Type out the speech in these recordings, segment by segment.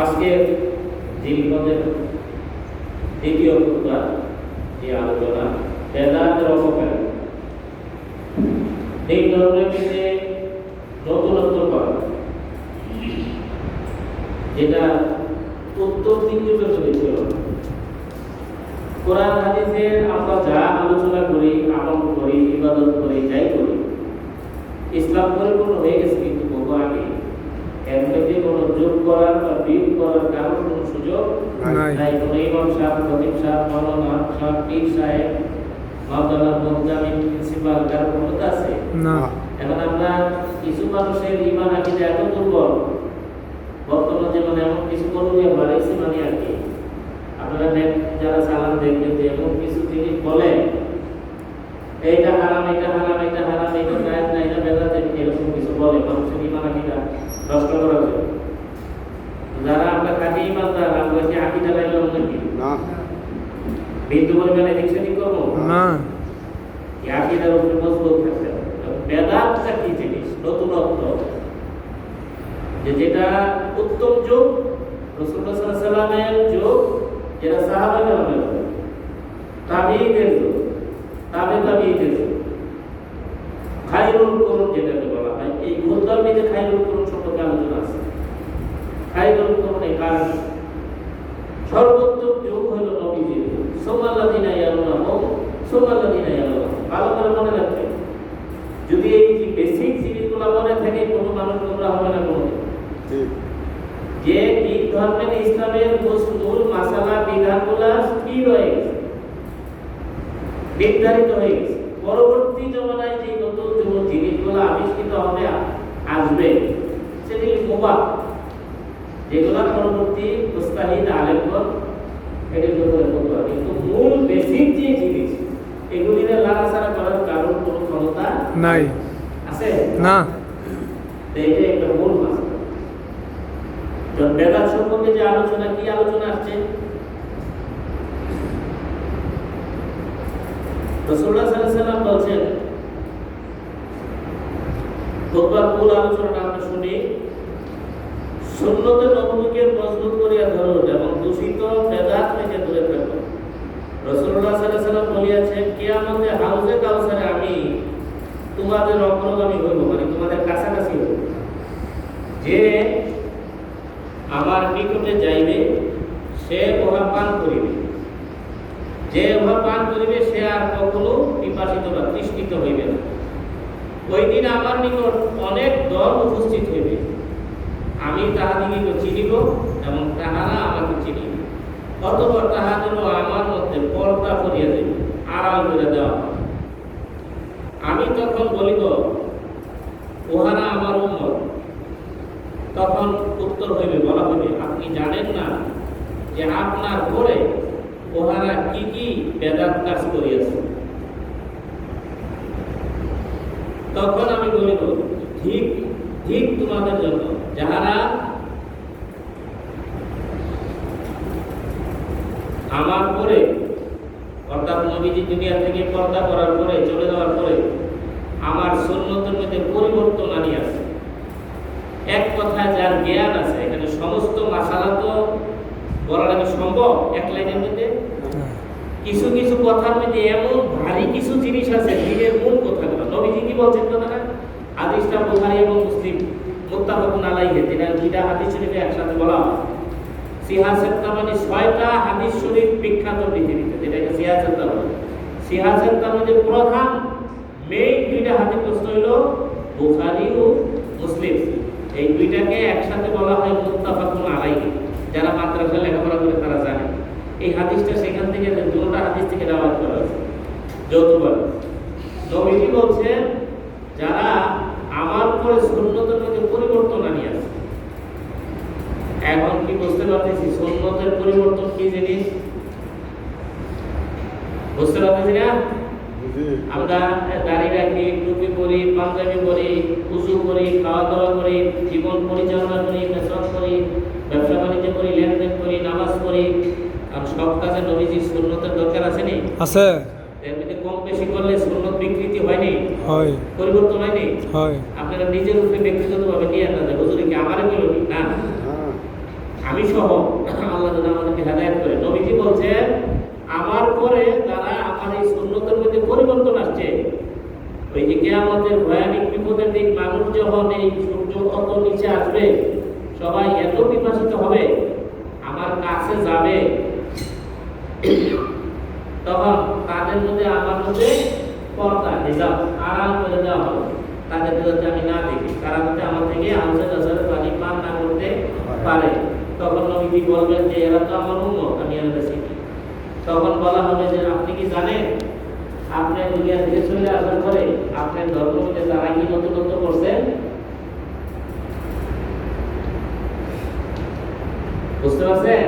আজকে জিলহজের দ্বিতীয় খুতবা যে আলোচনা বেদাতের অপকার, এই ধরনের যে নতুনত্ব করা, যেটা উত্তর দিন যুগে চলেছিল। কোরআন হাদিসের আমরা যা আলোচনা করি, আমল করি, ইবাদত করি, যাই করি, ইসলাম পরিপূর্ণ হয়ে গেছে, কিন্তু বহু আগে এর মধ্যে কোনো যোগ করার বা বিয়োগ করার কারণ কোনো সুযোগ নাই। কোনো ইমাম সাহেব, খতিব সাহেব, মাওলানা সাহেব, পীর সাহেব, মাওলানা মুহতামিম, প্রিন্সিপাল কারো ক্ষমতা আছে না। এখন আমরা কিছু মানুষের ঈমান আকীদা এত দুর্বল, বর্তমান জীবনে এমন কিছু করুণীয় বাড়াইছে মানে আর কি, আপনারা যারা চালান দেখবেন যে এমন কিছু জিনিস বলে এইটা হারাম, এটা হারাম, এটা হারাম, এটা জায়েজ না, এটা বেদাত, এরকম কিছু বলে মানুষের ঈমান আকীদা নষ্ট করার জন্য। যারা আমরা খাঁটি ঈমানদার, আমরা কি আকীদা লাইলাম নাকি? না। বিন্দু পরিমাণে দিকশানি করবো না, এই আকীদার উপরে মজবুত থাকতে হবে। বেদাতটা কি জিনিস? নতুনত্ব, যেটা উত্তম যুগ, রাসূলুল্লাহ সাল্লাল্লাহু আলাইহি ওয়াসাল্লামের যুগ, যেটা সাহাবাদের যুগ, তাবিঈদের যুগ, তাবিঈদের যুগ, খায়রুল কুরুন যেটাকে বলা হয়। এই খুতবার মধ্যে খায়রুল কুরুন সম্পর্কে আলোচনা আছে। খায়রুল কুরুন এই কারণ সর্বোত্তম যুগ হলো নবীজির যুগ। সুম্মাল্লাযিনা ইয়ালুনাহুম সুম্মাল্লাযিনা ইয়ালুনাহুম। ভালো করে মনে রাখবেন, যদি এই যে বেসিক জিনিসগুলো মনে থাকে, কোনো মানুষ গোমরা হবে না কোনোদিন। যে এই ধর্মের ইসলামের মূল মাসালা বিধানগুলো স্থির হয়ে গেছে, নির্ধারিত হয়ে গেছে। পরবর্তী জমানায় যে নতুন জিনিসগুলো আবিষ্কৃত হবে, আসবে, সেগুলি মুবাহ, যেগুলো পরবর্তী মুস্তাহিদ আলেমগণ এটির ব্যাপারে বলতে পারে। কিন্তু মূল বেসিক যে জিনিস, এগুলির লাড়াছাড়া করার কারণ কোনো ক্ষমতা নাই, আছে না। এইটা একটা মূল মাসলা। বেদাত সম্পর্কে যে আলোচনা, কি আলোচনা আসছে? রাসূলুল্লাহ সাল্লাল্লাহু আলাইহি ওয়াসাল্লাম বলেছেন, খুতবার মূল আলোচনাটা আমরা শুনি, সুন্নতে নববীকে মজবুত করিয়া ধরো এবং দূষিত বেদাত থেকে দূরে থাকো। রাসূলুল্লাহ সাল্লাল্লাহু আলাইহি ওয়াসাল্লাম বলিয়াছেন, কিয়ামতে হাউজে কাউসারে আমি তোমাদের অগ্রগামী হইব, মানে তোমাদের কাছাকাছি হইব। যে আমার নিকটে যাইবে সে উহা পান করিবে, যে উহা পান করিবে সে আর কখনো পিপাসিত বা তৃষ্ণিত হইবে না। ওই দিন আমার নিকট অনেক দল উপস্থিত হইবে, আমি তাহাদিগকে চিনিব এবং তাহারা আমাকে চিনিবে। অতঃপর তাহাদের আমার মধ্যে পর্দা করিয়া দেবে, আড়াল করে দেওয়া। আমি তখন বলিব, উহারা আমার উম্মত। তখন উত্তর হইবে, বলা হইবে, আপনি জানেন না যে আপনার পরে উহারা কি কি বেদাত কাজ করিয়াছে? তখন আমি বলিব, ঠিক ঠিক তোমাদের জন্য, যাহারা আমার পরে, অর্থাৎ নবীজি দুনিয়া থেকে পর্দা করার পরে, চলে যাওয়ার পরে আমার সুন্নতের মধ্যে পরিবর্তন আনিয়াছে। এক কথায় যার জ্ঞান আছে, এখানে সমস্ত মাসালা তো বলাটা কি সম্ভব এক লাইনের মধ্যে? কিছু কিছু কথার মধ্যে এমন ভারী কিছু জিনিস আছে, দিনের মূল কথাগুলো নবীজি কি বলছেন কথাটা? হাদিসটা বুখারী এবং মুসলিম মুত্তাফাকুন আলাইহি, দুইটা হাদিস শরীফে একসাথে বলা হয়। সিহাসাত্তা মানে 6টা হাদিস শরীফ বিখ্যাত পৃথিবীতে, যেটাকে সিহাসাত্তা বলে। সিহাসাত্তা মানে প্রধান মেইন দুইটা হাদিস প্রশ্ন হলো বুখারী ও মুসলিম। এই দুইটাকে একসাথে বলা হয় মুত্তাফাকুন আলাইহি। যারা মাদ্রাসায় লেখাপড়া করে তারা জানে এই হাদিসটা সেখান থেকে, দুটোটা হাদিস থেকে রিওয়ায়াত করা হয়েছে যৌথভাবে। নবীজি বলছেন, যারা আমার পরে সুন্নতের মধ্যে পরিবর্তন আনিয়াছে। এখন কি বুঝতে পারতেছি সুন্নতের পরিবর্তন কি জিনিস? বুঝতে পারতেছি না? আমরা দাড়ি রাখি, টুপি পরি, পাঞ্জাবি পরি, উযু করি, খাওয়া দাওয়া করি, জীবন পরিচালনা করি, পেশাব করি, ব্যবসা বাণিজ্য করি, লেনদেন করি, নামাজ পড়ি, আর সব কাজে নবীজির সুন্নতের দরকার আছে নি? আছে। এর মধ্যে কম বেশি করলে সুন্নত বিকৃতি হয়নি? হয়। পরিবর্তন হয়নি? হয়। আপনারা নিজের উপরে ব্যক্তিগতভাবে নিয়ে না যে হুজুরে কি আমারে বলনি? না, আমি সহ আল্লাহ যেন আমাদেরকে হেদায়েত করে। নবীজি বলছেন আমার পরে যারা আমার এই সুন্নতের মধ্যে পরিবর্তন আসছে, ওই যে কিয়ামতের ভয়ানক বিপদের দিন মানুষ যখন এই সূর্য কত নিচে আসবে, সবাই এত বিভাজিত হবে, আমার কাছে যাবে, তখন তাদের মধ্যে আমার মধ্যে পর্দা হিজাব আড়াল করে দেওয়া হবে, তাদের যাতে আমি না দেখি, তারা যাতে আমার থেকে আনসার আসারের পানি পান না করতে পারে। তখন নবীজি বলবেন যে এরা তো আমার উম্মত, আমি এরা শিখি। তখন বলা হবে যে আপনি কি জানেন আপনার দুনিয়া থেকে চলে আসার পরে আপনার ধর্ম মধ্যে তারা কি নতুনত্ব করছেন? বুঝতে পারছেন?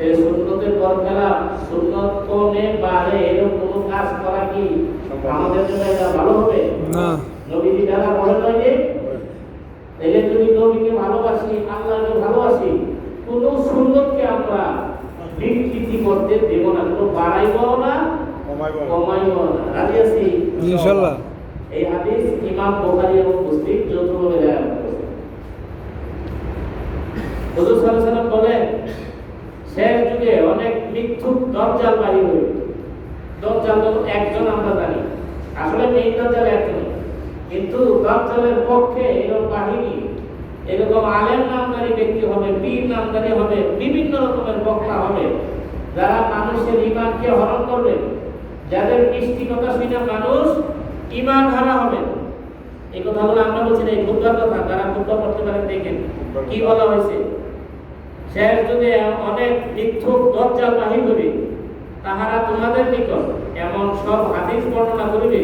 এই সুন্নতের বরখেলা, সুন্নত কোনে বারে এরকম কোনো কাজ করা কি আমাদের জন্য এটা ভালো হবে না? নবীজি যারা বলেন না যে এলে যদি নবীকে ভালোবাসি, আল্লাহকে ভালোবাসি, কোন সুন্নতকে আমরা বিকৃতি করতে দেব না, কোনো বাড়াইবো না কমাইবো না। রাজি আছি ইনশাআল্লাহ। এই হাদিস ইমাম বুখারী এবং মুসলিম যৌথভাবে বয়ান করেছেন। হুজুর সাল্লাল্লাহু আলাইহি ওয়াসাল্লাম বলেন শেষ যুগে অনেক মিথ্যুক দজ্জাল বাহির হবে। দজ্জাল তো একজন আমরা জানি, আসলে মেইন দজ্জাল একজন, কিন্তু দজ্জালের পক্ষে এরকম বাহিনী, এরকম আলেম নামধারী ব্যক্তি হবে, পীর নামধারী হবে, বিভিন্ন রকমের বক্তা হবে, যারা মানুষের ঈমানকে হরণ করবে, যাদের মিষ্টি কথা শুনে মানুষ ঈমান হারা হবে। এই কথাগুলো আমরা বলছি না, এই খুতবার কথা, যারা খুতবা পড়তে পারেন দেখেন কি বলা হয়েছে। শেষ যুগে অনেক মিথ্যুক দজ্জাল বাহির হবে, তাহারা তোমাদের নিকট এমন সব হাদিস বর্ণনা করিবে